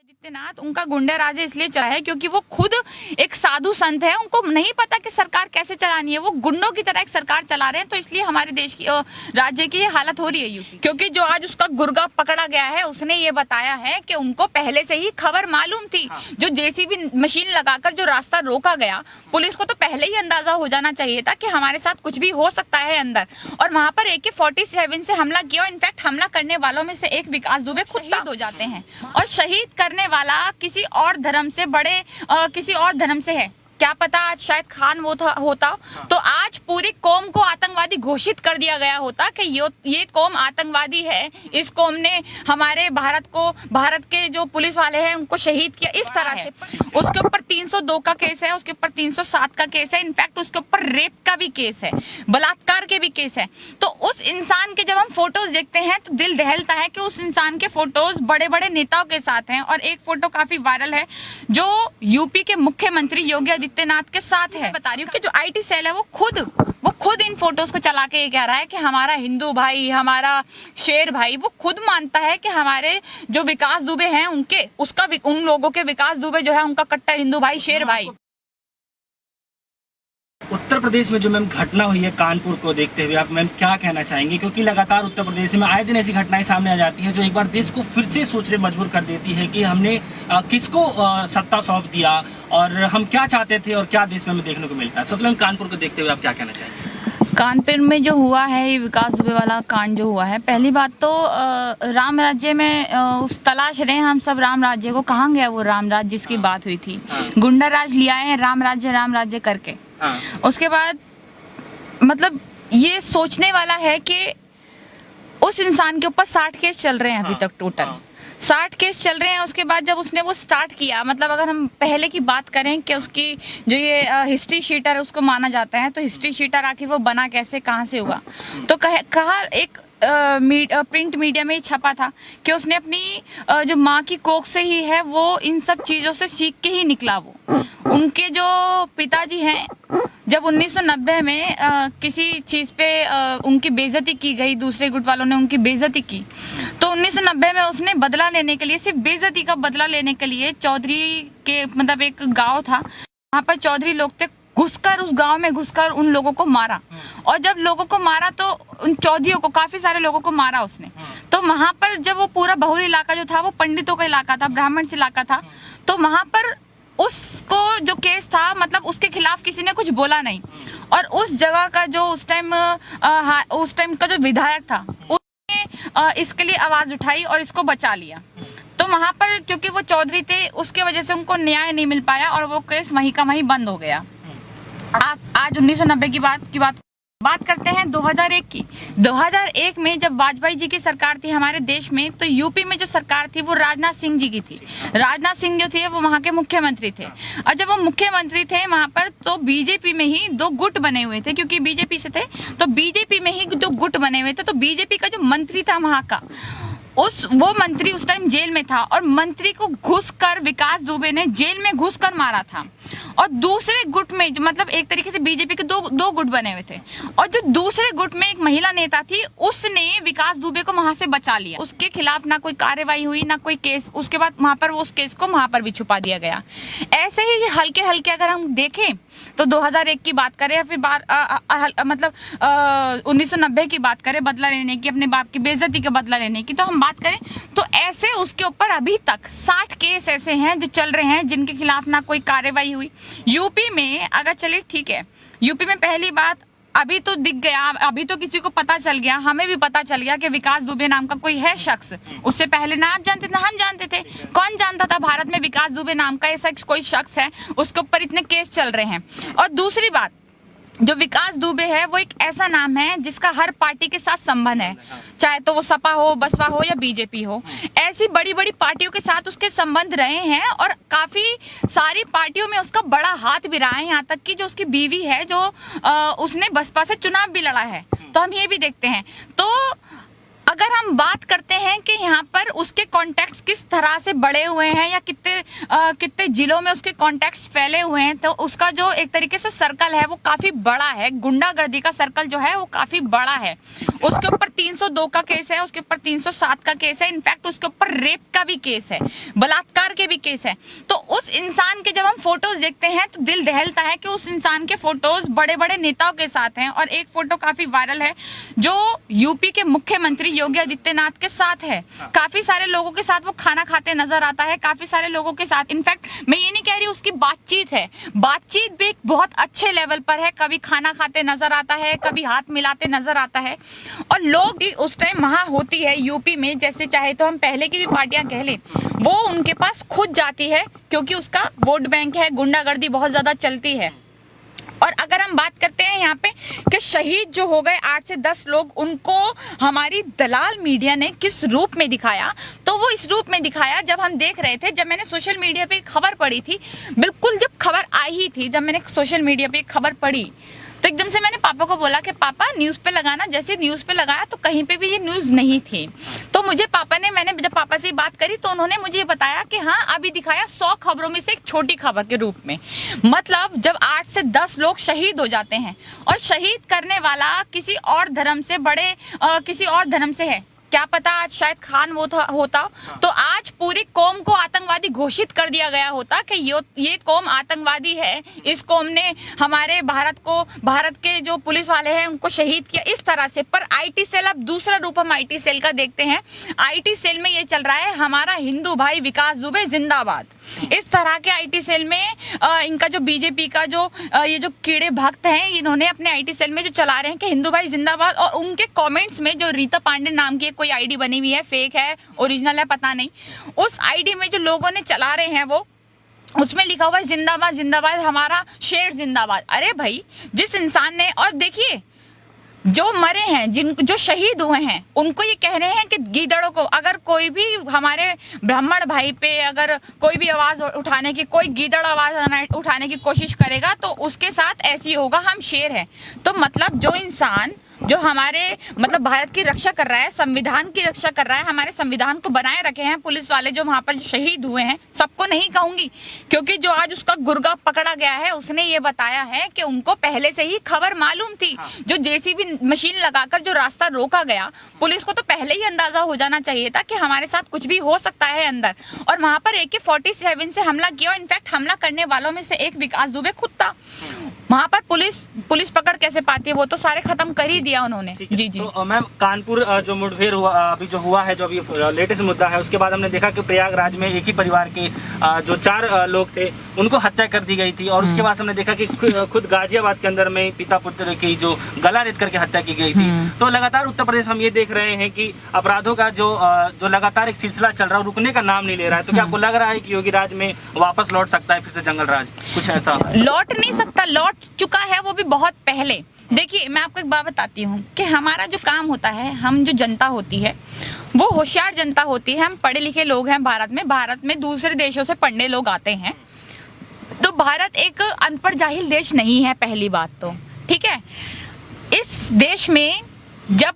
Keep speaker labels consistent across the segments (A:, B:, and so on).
A: आदित्यनाथ उनका गुंडा राज इसलिए चला है क्योंकि वो खुद एक साधु संत है। उनको नहीं पता कि सरकार कैसे चलानी है, वो गुंडों की तरह एक सरकार चला रहे हैं। तो इसलिए हमारे देश की राज्य की ये हालत हो रही है यूपी। क्योंकि जो आज उसका गुर्गा पकड़ा गया है उसने ये बताया है कि उनको पहले से ही खबर मालूम थी। जो जेसीबी मशीन लगाकर जो रास्ता रोका गया, पुलिस को तो पहले ही अंदाजा हो जाना चाहिए था कि हमारे साथ कुछ भी हो सकता है अंदर। और वहां पर AK-47 से हमला किया। इनफैक्ट हमला करने वालों में से एक विकास दुबे खुद शहीद हो जाते हैं। और शहीद करने वाला किसी और धर्म से बड़े किसी और धर्म से है। क्या पता आज शायद खान वो होता तो आज पूरी कौम को आतंकवादी घोषित कर दिया गया होता कि ये कौम आतंकवादी है। इस कौम ने हमारे भारत के जो पुलिस वाले हैं उनको शहीद किया। इस तरह से उसके ऊपर 302 का केस है, उसके ऊपर 307 का केस है। इनफैक्ट उसके ऊपर रेप का भी केस है, बलात्कार के भी केस है। तो उस इंसान के जब हम फोटोज देखते हैं तो दिल दहलता है कि उस इंसान के फोटोज बड़े बड़े नेताओं के साथ हैं। और एक फोटो काफी वायरल है जो यूपी के मुख्यमंत्री योगी आदित्यनाथ के साथ है। बता रही हूँ कि जो IT सेल है वो खुद इन फोटोज को चला के ये कह रहा है कि हमारा हिंदू भाई, हमारा शेर भाई, वो खुद मानता है कि हमारे जो विकास दुबे हैं उन लोगों के विकास दुबे जो है उनका कट्टर हिंदू भाई, शेर भाई।
B: उत्तर प्रदेश में जो मैम घटना हुई है कानपुर को देखते हुए आप मैम क्या कहना चाहेंगे? क्योंकि लगातार उत्तर प्रदेश में आए दिन ऐसी घटनाएं सामने आ जाती हैं जो एक बार देश को फिर से सोचने मजबूर कर देती है कि हमने किसको सत्ता सौंप दिया और हम क्या चाहते थे और क्या देश में हमें देखने को मिलता है। सबसे कानपुर को देखते हुए आप क्या कहना चाहेंगे?
A: कानपुर में जो हुआ है ये विकास दुबे वाला कांड जो हुआ है, पहली बात तो राम राज्य में उस तलाश रहे हैं हम सब राम राज्य को। कहाँ गया वो राम राज्य जिसकी बात हुई थी? गुंडा राज लिया है राम राज्य करके। उसके बाद मतलब ये सोचने वाला है कि उस इंसान के ऊपर 60 केस चल रहे हैं अभी तक टोटल 60 केस चल रहे हैं। उसके बाद जब उसने वो स्टार्ट किया, मतलब अगर हम पहले की बात करें कि उसकी जो ये हिस्ट्री शीटर उसको माना जाता है, तो हिस्ट्री शीटर आखिर वो बना कैसे, कहाँ से हुआ? तो कहा एक प्रिंट मीडिया में ही छपा था कि उसने अपनी जो माँ की कोख से ही है वो इन सब चीज़ों से सीख के ही निकला। वो उनके जो पिताजी हैं, जब 1990 में किसी चीज़ पे उनकी बेइज्जती की गई, दूसरे गुट वालों ने उनकी बेइज्जती की, तो 1990 में उसने बदला लेने के लिए, सिर्फ बेइज्जती का बदला लेने के लिए चौधरी के मतलब एक गांव था, वहाँ पर चौधरी लोग थे, घुसकर उस गांव में घुसकर उन लोगों को मारा। और जब लोगों को मारा तो उन चौधरियों को, काफी सारे लोगों को मारा उसने। तो वहां पर जब वो पूरा बहुल इलाका जो था वो पंडितों का इलाका था, ब्राह्मण से इलाका था, तो वहां पर उसको जो केस था मतलब उसके खिलाफ किसी ने कुछ बोला नहीं। और उस जगह का जो उस टाइम का जो विधायक था उसने इसके लिए आवाज उठाई और इसको बचा लिया। तो वहां पर क्योंकि वो चौधरी थे उसके वजह से उनको न्याय नहीं मिल पाया और वो केस वहीं का वहीं बंद हो गया। आज 1990 की बात करते हैं 2001 की। 2001 में जब वाजपेयी जी की सरकार थी हमारे देश में, तो यूपी में जो सरकार थी वो राजनाथ सिंह जी की थी। राजनाथ सिंह जो थे वो वहाँ के मुख्यमंत्री थे। और जब वो मुख्यमंत्री थे वहाँ पर तो बीजेपी में ही 2 गुट बने हुए थे, क्योंकि बीजेपी से थे तो बीजेपी में ही 2 गुट बने हुए थे। तो बीजेपी का जो मंत्री था वहाँ का, वो मंत्री उस टाइम जेल में था और मंत्री को घुसकर विकास दुबे ने जेल में घुसकर मारा था। और दूसरे गुट में मतलब एक तरीके से बीजेपी के दो गुट बने हुए थे, और जो दूसरे गुट में एक महिला नेता थी उसने विकास दुबे को वहां से बचा लिया। उसके खिलाफ ना कोई कार्रवाई हुई ना कोई केस, उसके बाद वहां पर उस केस को वहां पर भी छुपा दिया गया। ऐसे ही हल्के हल्के अगर हम देखें तो 2001 की बात करें या फिर 1990 की बात करें, बदला लेने की, अपने बाप की बेइज्जती का बदला लेने की, तो हम बात करें तो ऐसे उसके ऊपर अभी तक 60 केस ऐसे हैं जो चल रहे हैं जिनके खिलाफ ना कोई कार्रवाई हुई। यूपी में अगर चलिए ठीक है, यूपी में पहली बात अभी तो दिख गया, अभी तो किसी को पता चल गया, हमें भी पता चल गया कि विकास दुबे नाम का कोई है शख्स। उससे पहले ना आप जानते थे, हम जानते थे। कौन जानता था भारत में विकास दुबे नाम का ऐसा कोई शख्स है, उसके ऊपर इतने केस चल रहे हैं। और दूसरी बात, जो विकास दुबे है वो एक ऐसा नाम है जिसका हर पार्टी के साथ संबंध है, चाहे तो वो सपा हो, बसपा हो या बीजेपी हो। ऐसी बड़ी बड़ी पार्टियों के साथ उसके संबंध रहे हैं और काफी सारी पार्टियों में उसका बड़ा हाथ भी रहा है। यहाँ तक कि जो उसकी बीवी है जो उसने बसपा से चुनाव भी लड़ा है। तो हम ये भी देखते हैं। तो अगर हम बात करते हैं कि यहाँ पर उसके कॉन्टेक्ट किस तरह से बढ़े हुए हैं या कितने जिलों में उसके कॉन्टेक्ट फैले हुए हैं, तो उसका जो एक तरीके से सर्कल है वो काफी बड़ा है। गुंडागर्दी का सर्कल जो है वो काफी बड़ा है। उसके ऊपर 302 का केस है, उसके ऊपर 307 का केस है, इनफैक्ट उसके ऊपर रेप का भी केस है, बलात्कार के भी केस है। तो उस इंसान के जब हम फोटोज देखते हैं तो दिल दहलता है कि उस इंसान के फोटोज बड़े बड़े नेताओं के साथ हैं। और एक फोटो काफी वायरल है जो यूपी के मुख्यमंत्री योगी आदित्यनाथ के साथ है। काफी सारे लोगों के साथ वो खाना खाते नजर आता है, काफी सारे लोगों के साथ। इनफैक्ट मैं ये नहीं कह रही उसकी बातचीत है, बातचीत भी एक बहुत अच्छे लेवल पर है। कभी खाना खाते नजर आता है, कभी हाथ मिलाते नजर आता है। और लोग उस टाइम वहां होती है यूपी में, जैसे चाहे तो हम पहले की भी पार्टियां कह लें, वो उनके पास खुद जाती है क्योंकि उसका वोट बैंक है, गुंडागर्दी बहुत ज्यादा चलती है। और अगर हम बात करते हैं यहाँ पे कि शहीद जो हो गए 8 से 10 लोग, उनको हमारी दलाल मीडिया ने किस रूप में दिखाया, तो वो इस रूप में दिखाया जब हम देख रहे थे, जब मैंने सोशल मीडिया पे खबर पढ़ी थी, बिल्कुल जब खबर आई ही थी, जब मैंने सोशल मीडिया पे खबर पढ़ी तो एकदम से मैंने पापा को बोला कि पापा न्यूज़ पे लगाना। जैसे न्यूज़ पे लगाया तो कहीं पे भी ये न्यूज़ नहीं थी। तो मुझे मैंने जब पापा से बात करी तो उन्होंने मुझे ये बताया कि हाँ अभी दिखाया 100 खबरों में से एक छोटी खबर के रूप में। मतलब जब 8 से 10 लोग शहीद हो जाते हैं और शहीद करने वाला किसी और धर्म से किसी और धर्म से है, क्या पता आज शायद खान वो होता तो आज पूरी कौम को आतंकवादी घोषित कर दिया गया होता कि ये कौम आतंकवादी है, इस कौम ने हमारे भारत के जो पुलिस वाले हैं उनको शहीद किया, इस तरह से। पर आईटी सेल, अब दूसरा रूप हम आईटी सेल का देखते हैं। आईटी सेल में ये चल रहा है हमारा हिंदू भाई विकास दुबे जिंदाबाद। इस तरह के आईटी सेल में इनका जो बीजेपी का ये जो कीड़े भक्त हैं, इन्होंने अपने आईटी सेल में जो चला रहे हैं कि हिंदू भाई जिंदाबाद। और उनके कमेंट्स में जो रीता पांडे नाम की कोई आईडी बनी हुई है, फेक है ओरिजिनल है पता नहीं, उस आईडी में जो लोगों ने चला रहे हैं वो उसमें लिखा हुआ है जिंदाबाद जिंदाबाद, हमारा शेर जिंदाबाद। अरे भाई जिस इंसान ने, और देखिए जो मरे हैं, जो शहीद हुए हैं, उनको ये कह रहे हैं कि गीदड़ों को, अगर कोई भी हमारे ब्राह्मण भाई पे अगर कोई भी आवाज उठाने की, कोई गीदड़ आवाज उठाने की कोशिश करेगा तो उसके साथ ऐसी होगा, हम शेर हैं। तो मतलब जो इंसान जो हमारे मतलब भारत की रक्षा कर रहा है, संविधान की रक्षा कर रहा है, हमारे संविधान को बनाए रखे हैं पुलिस वाले जो वहां पर शहीद हुए हैं, सबको नहीं कहूंगी क्योंकि जो आज उसका गुर्गा पकड़ा गया है उसने ये बताया है कि उनको पहले से ही खबर मालूम थी। जो जेसीबी मशीन लगाकर जो रास्ता रोका गया, पुलिस को तो पहले ही अंदाजा हो जाना चाहिए था कि हमारे साथ कुछ भी हो सकता है अंदर। और वहां पर AK-47 से हमला किया। इनफैक्ट हमला करने वालों में से एक विकास दुबे खुद था। वहां पर पुलिस पकड़ कैसे पाती है, वो तो सारे खत्म कर ही दिया उन्होंने। जी।
B: तो मैम कानपुर जो मुठभेड़ हुआ अभी जो हुआ है, जो अभी लेटेस्ट मुद्दा है, उसके बाद हमने देखा कि प्रयागराज में एक ही परिवार के जो 4 लोग थे उनको हत्या कर दी गई थी। और उसके बाद हमने देखा कि खुद गाजियाबाद के अंदर में पिता पुत्र की जो गला रेत करके हत्या की गई थी। तो लगातार उत्तर प्रदेश हम ये देख रहे हैं कि अपराधों का जो लगातार एक सिलसिला चल रहा है, रुकने का नाम नहीं ले रहा है। तो क्या आपको लग रहा है कि योगी राज में वापस लौट सकता है फिर से जंगल राज, कुछ ऐसा?
A: लौट नहीं सकता, लौट चुका है वो भी बहुत पहले। देखिए मैं आपको एक बात बताती हूँ कि हमारा जो काम होता है, हम जो जनता होती है वो होशियार जनता होती है। हम पढ़े लिखे लोग हैं भारत में दूसरे देशों से पढ़ने लोग आते हैं। तो भारत एक अनपढ़ जाहिल देश नहीं है, पहली बात तो ठीक है। इस देश में जब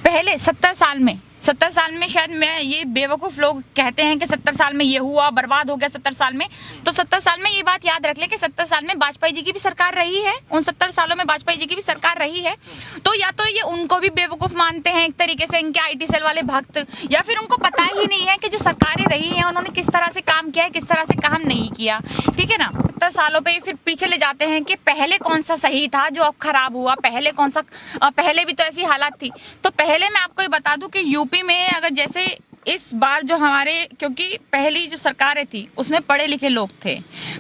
A: पहले 70 साल में शायद, मैं ये बेवकूफ़ लोग कहते हैं कि 70 साल में ये हुआ, बर्बाद हो गया 70 साल में, तो 70 साल में ये बात याद रख ले कि 70 साल में वाजपेयी जी की भी सरकार रही है। उन 70 सालों में वाजपेयी जी की भी सरकार रही है। तो या तो ये उनको भी बेवकूफ़ मानते हैं एक तरीके से, इनके आईटी सेल वाले भक्त, या फिर उनको पता ही नहीं है कि जो सरकारें रही हैं उन्होंने किस तरह से काम किया है, किस तरह से काम नहीं किया। ठीक है ना। 70 सालों पे फिर पीछे ले जाते हैं कि पहले कौन सा सही था जो अब खराब हुआ, पहले भी तो ऐसी हालात थी। तो पहले मैं आपको ये बता दूं कि यूपी में अगर जैसे इस बार जो हमारे, क्योंकि पहली जो सरकारें थी उसमें पढ़े लिखे लोग थे,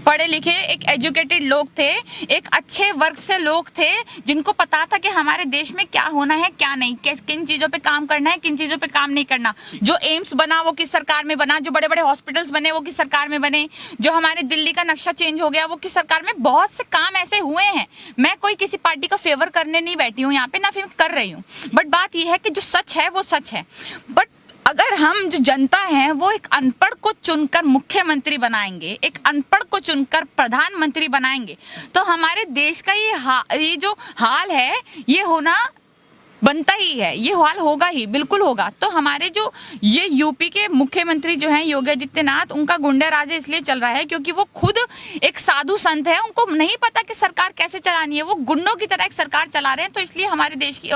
A: पढ़े लिखे एक एजुकेटेड लोग थे, एक अच्छे वर्ग से लोग थे जिनको पता था कि हमारे देश में क्या होना है क्या नहीं, किन चीज़ों पे काम करना है, किन चीज़ों पे काम नहीं करना। जो एम्स बना वो किस सरकार में बना, जो बड़े बड़े हॉस्पिटल्स बने वो किस सरकार में बने, जो हमारे दिल्ली का नक्शा चेंज हो गया वो किस सरकार में। बहुत से काम ऐसे हुए हैं। मैं कोई किसी पार्टी का फेवर करने नहीं बैठी हूँ यहाँ पे, ना फिर कर रही हूँ, बट बात यह है कि जो सच है वो सच है। बट अगर हम जो जनता हैं वो एक अनपढ़ को चुनकर मुख्यमंत्री बनाएंगे, एक अनपढ़ को चुनकर प्रधानमंत्री बनाएंगे, तो हमारे देश का ये जो हाल है ये होना बनता ही है, ये हाल होगा ही, बिल्कुल होगा। तो हमारे जो ये यूपी के मुख्यमंत्री जो हैं योगी आदित्यनाथ, उनका गुंडा राज इसलिए चल रहा है क्योंकि वो खुद एक साधु संत है, उनको नहीं पता कि सरकार कैसे चलानी है, वो गुंडों की तरह एक सरकार चला रहे हैं। तो इसलिए हमारे देश की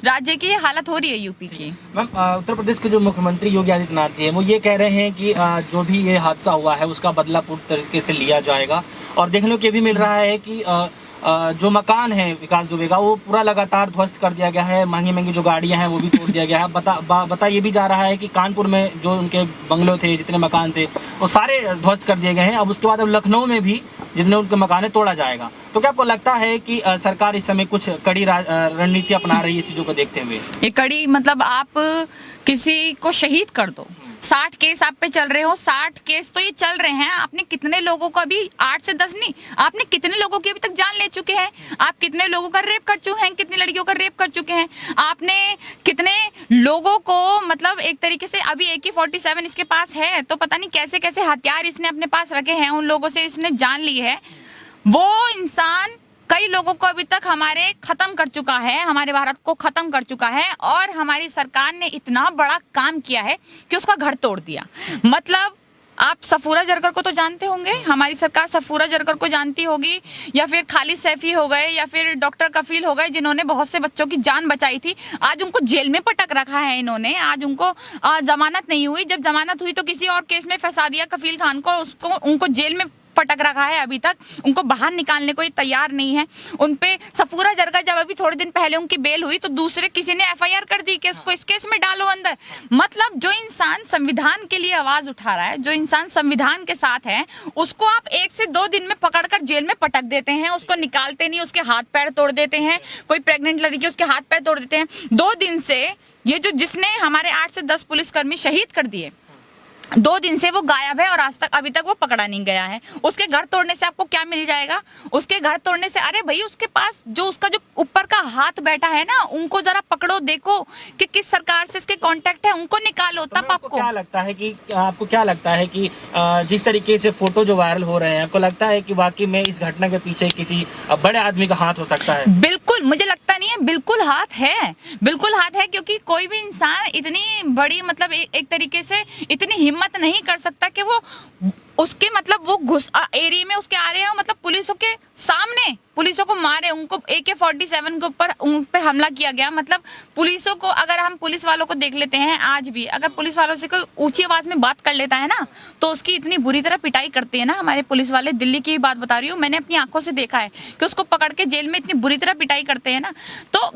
A: राज्य की ये हालत हो रही है यूपी की।
B: मैम, उत्तर प्रदेश के जो मुख्यमंत्री योगी आदित्यनाथ जी हैं वो ये कह रहे हैं कि जो भी ये हादसा हुआ है उसका बदला पूरी तरीके से लिया जाएगा, और देखने को ये भी मिल रहा है कि जो मकान है विकास दुबे का वो पूरा लगातार ध्वस्त कर दिया गया है, महंगी महंगी जो गाड़ियां हैं वो भी तोड़ दिया गया है। बता ये भी जा रहा है कि कानपुर में जो उनके बंगलो थे, जितने मकान थे, वो सारे ध्वस्त कर दिए गए हैं। अब उसके बाद अब लखनऊ में भी जितने उनके मकान है तोड़ा जाएगा। तो क्या आपको लगता है कि सरकार इस समय कुछ कड़ी रणनीति अपना रही है चीजों को देखते हुए?
A: ये कड़ी मतलब आप किसी को शहीद कर दो, 60 केस आप पे चल रहे हो, 60 केस तो ये चल रहे हैं। आपने कितने लोगों को, अभी 8 से 10 नहीं, आपने कितने लोगों की अभी तक जान ले चुके हैं? आप कितने लोगों का रेप कर चुके हैं, कितनी लड़कियों का रेप कर चुके हैं? आपने कितने लोगों को मतलब एक तरीके से, अभी AK-47 इसके पास है तो पता नहीं कैसे कैसे हथियार इसने अपने पास रखे हैं, उन लोगों से इसने जान ली है। वो इंसान कई लोगों को अभी तक हमारे खत्म कर चुका है, हमारे भारत को खत्म कर चुका है, और हमारी सरकार ने इतना बड़ा काम किया है कि उसका घर तोड़ दिया। मतलब आप सफूरा जरकर को तो जानते होंगे, हमारी सरकार सफूरा जरकर को जानती होगी, या फिर खालिद सैफी हो गए, या फिर डॉक्टर कफील हो गए, जिन्होंने बहुत से बच्चों की जान बचाई थी। आज उनको जेल में पटक रखा है इन्होंने, आज उनको जमानत नहीं हुई। जब जमानत हुई तो किसी और केस में फंसा दिया कफील खान को, उसको उनको जेल में पटक रखा है। अभी तक उनको बाहर निकालने को ये तैयार नहीं है। उनपे सफूरा जरगा, जब अभी थोड़े दिन पहले उनकी बेल हुई तो दूसरे किसी ने FIR कर दी कि उसको इस केस में डालो अंदर। मतलब जो इंसान संविधान के लिए आवाज उठा रहा है, जो इंसान संविधान के साथ है, उसको आप 1 से 2 दिन में पकड़कर जेल में पटक देते हैं, उसको निकालते नहीं, उसके हाथ पैर तोड़ देते हैं। कोई प्रेग्नेंट लड़की उसके हाथ पैर तोड़ देते हैं। 2 दिन से ये जो जिसने हमारे 8 से 10 पुलिसकर्मी शहीद कर दिए, 2 दिन से वो गायब है और आज तक अभी तक वो पकड़ा नहीं गया है। उसके घर तोड़ने से आपको क्या मिल जाएगा? उसके घर तोड़ने से, अरे भाई उसके पास जो उसका जो ऊपर का हाथ बैठा है ना, उनको जरा पकड़ो, देखो कि किस सरकार से इसके कांटेक्ट है, उनको निकालो।
B: तो
A: तब आपको
B: क्या लगता है कि जिस तरीके से फोटो जो वायरल हो रहे हैं, आपको लगता है कि वाकई में इस घटना के पीछे किसी बड़े आदमी का हाथ हो सकता है?
A: बिल्कुल, मुझे लगता नहीं है, बिल्कुल हाथ है, बिल्कुल हाथ है, क्योंकि कोई भी इंसान इतनी बड़ी मतलब एक तरीके से इतनी हिम्मत नहीं कर सकता कि वो उसके मतलब वो घुस एरिया में उसके आ रहे हैं, मतलब पुलिसों के सामने पुलिसों को मारे, उनको AK-47 के ऊपर उन पे हमला किया गया। मतलब पुलिसों को, अगर हम पुलिस वालों को देख लेते हैं, आज भी अगर पुलिस वालों से कोई ऊंची आवाज में बात कर लेता है ना, तो उसकी इतनी बुरी तरह पिटाई करते हैं ना हमारे पुलिस वाले। दिल्ली की बात बता रही हूँ, मैंने अपनी आंखों से देखा है कि उसको पकड़ के जेल में इतनी बुरी तरह पिटाई करते हैं ना। तो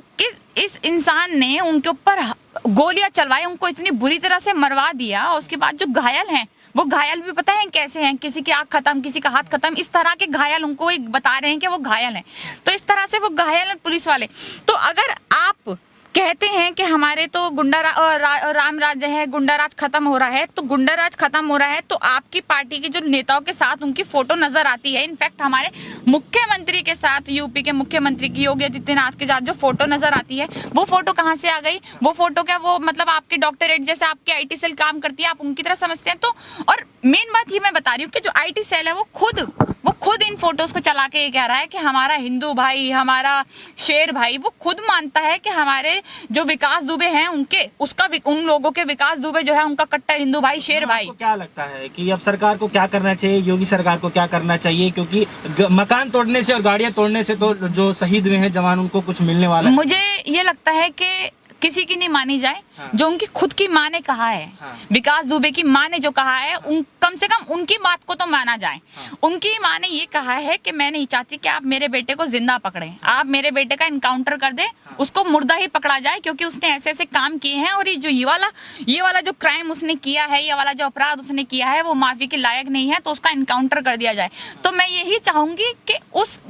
A: इस इंसान ने उनके ऊपर गोलियां चलवाई, उनको इतनी बुरी तरह से मरवा दिया। उसके बाद जो घायल हैं, वो घायल भी पता है कैसे हैं? किसी की आंख खत्म, किसी का हाथ खत्म, इस तरह के घायल उनको एक बता रहे हैं कि वो घायल हैं। तो इस तरह से वो घायल हैं पुलिस वाले। तो अगर आप कहते हैं कि हमारे तो राम राज्य है, गुंडा राज खत्म हो रहा है, तो गुंडा राज खत्म हो रहा है तो आपकी पार्टी के जो नेताओं के साथ उनकी फोटो नजर आती है। इनफैक्ट हमारे मुख्यमंत्री के साथ, यूपी के मुख्यमंत्री की योगी आदित्यनाथ के साथ जो फोटो नजर आती है, वो फोटो कहाँ से आ गई? वो फोटो क्या वो मतलब आपके डॉक्टरेट जैसे आपकी IT सेल काम करती है, आप उनकी तरह समझते हैं? तो और मेन बात ये मैं बता रही हूँ कि जो IT सेल है वो खुद इन फोटोज को चला के ये कह रहा है कि हमारा हिंदू भाई, हमारा शेर भाई, वो खुद मानता है कि हमारे जो विकास दुबे हैं उन लोगों के विकास दुबे जो है उनका कट्टर हिंदू भाई, शेर भाई।
B: आपको क्या लगता है कि अब सरकार को क्या करना चाहिए, योगी सरकार को क्या करना चाहिए? क्योंकि मकान तोड़ने से और गाड़ियां तोड़ने से तो जो शहीद हुए हैं जवान, उनको कुछ मिलने वाला है।
A: मुझे ये लगता है कि किसी की नहीं मानी जाए।
B: हाँ।
A: जो उनकी खुद की माँ ने कहा है,
B: हाँ।
A: विकास दुबे की माँ ने जो कहा है, कम से कम उनकी बात को तो माना जाए।
B: हाँ।
A: उनकी माँ ने ये कहा है कि मैं नहीं चाहती कि आप मेरे बेटे को जिंदा पकड़ें, आप मेरे बेटे का इनकाउंटर कर दे,
B: हाँ।
A: उसको मुर्दा ही पकड़ा जाए, क्योंकि उसने ऐसे ऐसे काम किए हैं और ये वाला जो क्राइम उसने किया है, ये वाला जो अपराध उसने किया है, वो माफी के लायक नहीं है, तो उसका इनकाउंटर कर दिया जाए। तो मैं यही चाहूंगी कि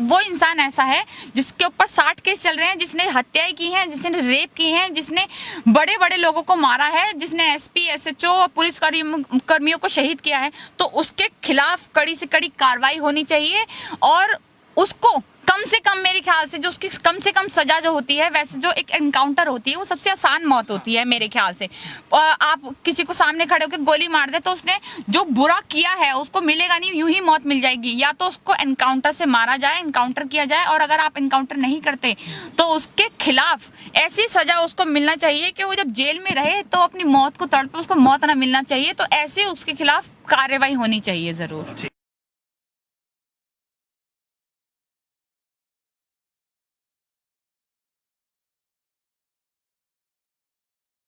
A: वो इंसान ऐसा है जिसके ऊपर 60 केस चल रहे हैं, जिसने हत्याएं की हैं, जिसने रेप की हैं, जिसने बड़े बड़े लोगों को मारा है, जिसने SP, SHO और पुलिस कर्मियों को शहीद किया है, तो उसके खिलाफ कड़ी से कड़ी कार्रवाई होनी चाहिए और उसको कम से कम मेरे ख्याल से जो उसकी कम से कम सजा जो होती है, वैसे जो एक एनकाउंटर होती है वो सबसे आसान मौत होती है मेरे ख्याल से। आप किसी को सामने खड़े होकर गोली मार दे तो उसने जो बुरा किया है उसको मिलेगा नहीं, यूं ही मौत मिल जाएगी। या तो उसको एनकाउंटर से मारा जाए, एनकाउंटर किया जाए, और अगर आप एनकाउंटर नहीं करते तो उसके खिलाफ ऐसी सजा उसको मिलना चाहिए कि वो जब जेल में रहे तो अपनी मौत को तड़पे, उसको मौत ना मिलना चाहिए। तो ऐसे उसके खिलाफ कार्रवाई होनी चाहिए जरूर।